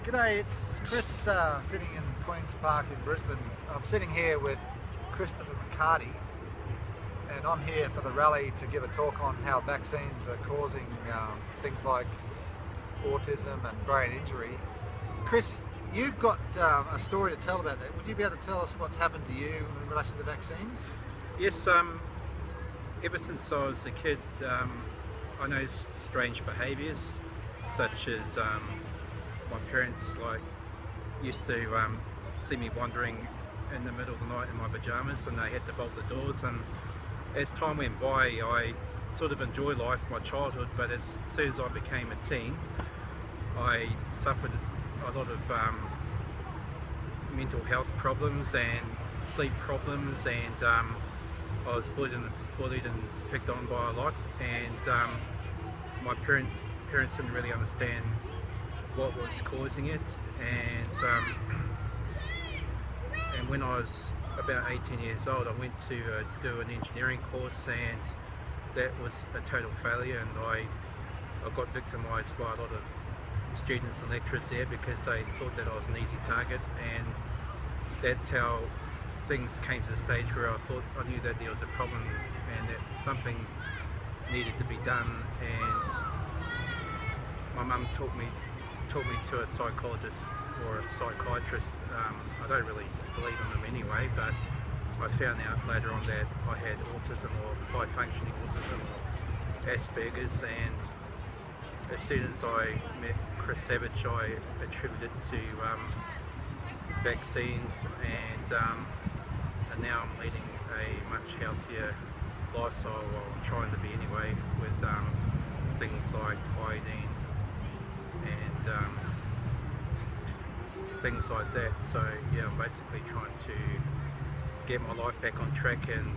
G'day, it's Chris sitting in Queen's Park in Brisbane. I'm sitting here with Christopher Mccarty, and I'm here for the rally to give a talk on how vaccines are causing things like autism and brain injury. Chris, you've got a story to tell about that. Would you be able to tell us what's happened to you in relation to vaccines? Yes, ever since I was a kid, I know strange behaviours, such as my parents used to see me wandering in the middle of the night in my pyjamas, and they had to bolt the doors. And as time went by, I sort of enjoyed life, my childhood, but as soon as I became a teen, I suffered a lot of mental health problems and sleep problems, and I was bullied and picked on by a lot, and my parents didn't really understand what was causing it, and when I was about 18 years old, I went to do an engineering course, and that was a total failure, and I got victimised by a lot of students and lecturers there because they thought that I was an easy target, and that's how things came to the stage where I knew that there was a problem and that something needed to be done. And my mum took me to a psychologist or a psychiatrist. I don't really believe in them anyway, but I found out later on that I had autism, or high functioning autism, or Asperger's, and as soon as I met Chris Savage, I attributed it to vaccines, and now I'm leading a much healthier lifestyle, or I'm trying to be anyway, with things like iodine and things like that. So yeah, I'm basically trying to get my life back on track and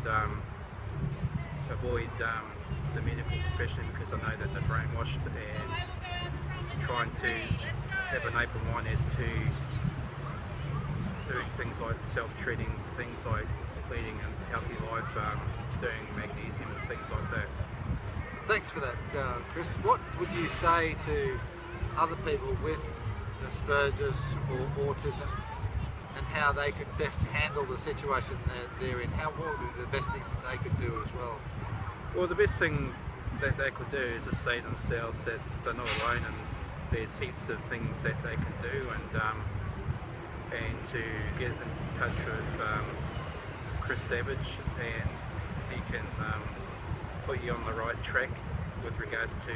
avoid the medical profession, because I know that they're brainwashed, and trying to have an open mind as to doing things like self-treating, things like leading a healthy life, doing magnesium and things like that. Thanks for that, Chris. What would you say to other people with Asperger's or autism, and how they could best handle the situation that they're in? What would be the best thing that they could do as well? Well, the best thing that they could do is just say to themselves that they're not alone, and there's heaps of things that they can do, and to get in touch with Chris Savage, and he can put you on the right track with regards to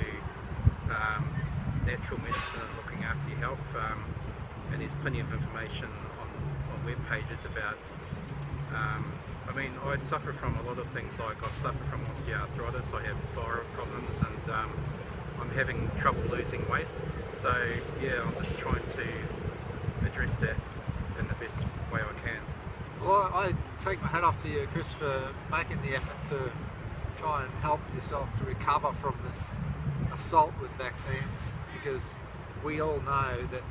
natural medicine and looking after your health, and there's plenty of information on web pages about I mean, I suffer from a lot of things. Like, I suffer from osteoarthritis, I have thyroid problems, and I'm having trouble losing weight. So yeah, I'm just trying to address that in the best way I can. Well, I take my hat off to you, Chris, for making the effort to try and help yourself to recover from this assault with vaccines, because we all know that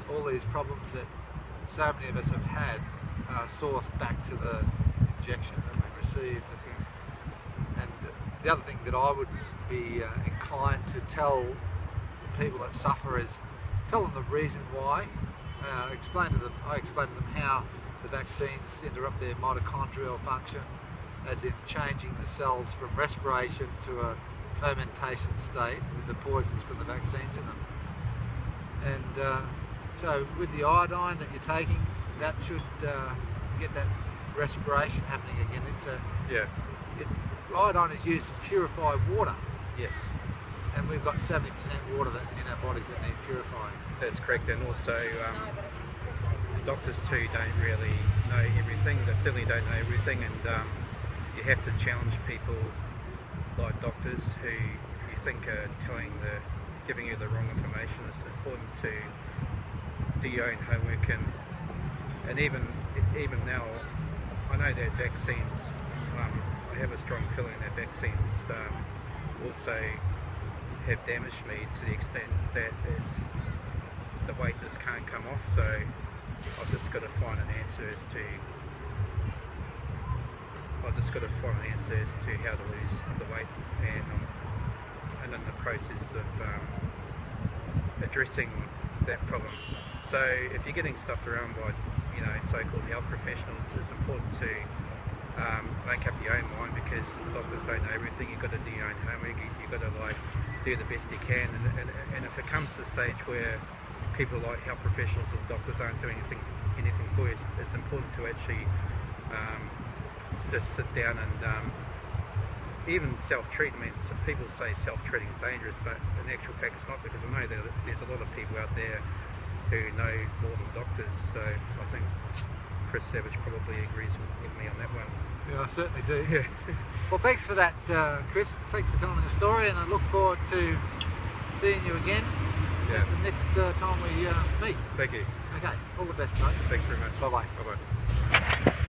all these problems that so many of us have had are sourced back to the injection that we received. And the other thing that I would be inclined to tell the people that suffer is tell them the reason why. I explain to them how the vaccines interrupt their mitochondrial function, as in changing the cells from respiration to a fermentation state with the poisons from the vaccines in them. And so with the iodine that you're taking, that should get that respiration happening again. Iodine is used to purify water. Yes. And we've got 70% water in our bodies that need purifying. That's correct, and also doctors too don't really know everything. They certainly don't know everything, and you have to challenge people like doctors who you think are giving you the wrong information. It's important to do your own homework, and even now, I know that vaccines, I have a strong feeling that vaccines also have damaged me to the extent that the weight just can't come off. So I've just got to find an answer as to how to lose the weight, and in the process of addressing that problem. So if you're getting stuffed around by, you know, so-called health professionals, it's important to make up your own mind, because doctors don't know everything. You've got to do your own homework. You've got to like do the best you can, and if it comes to the stage where people like health professionals or doctors aren't doing anything for you, it's important to actually just sit down and even self-treat. I mean, some people say self-treating is dangerous, but in actual fact it's not, because I know that there's a lot of people out there who know more than doctors. So I think Chris Savage probably agrees with me on that one. Yeah, I certainly do. Yeah. Well, thanks for that, Chris. Thanks for telling the story, and I look forward to seeing you again the next time we meet. Thank you. Okay, all the best, mate. Thanks very much. Bye-bye. Bye-bye.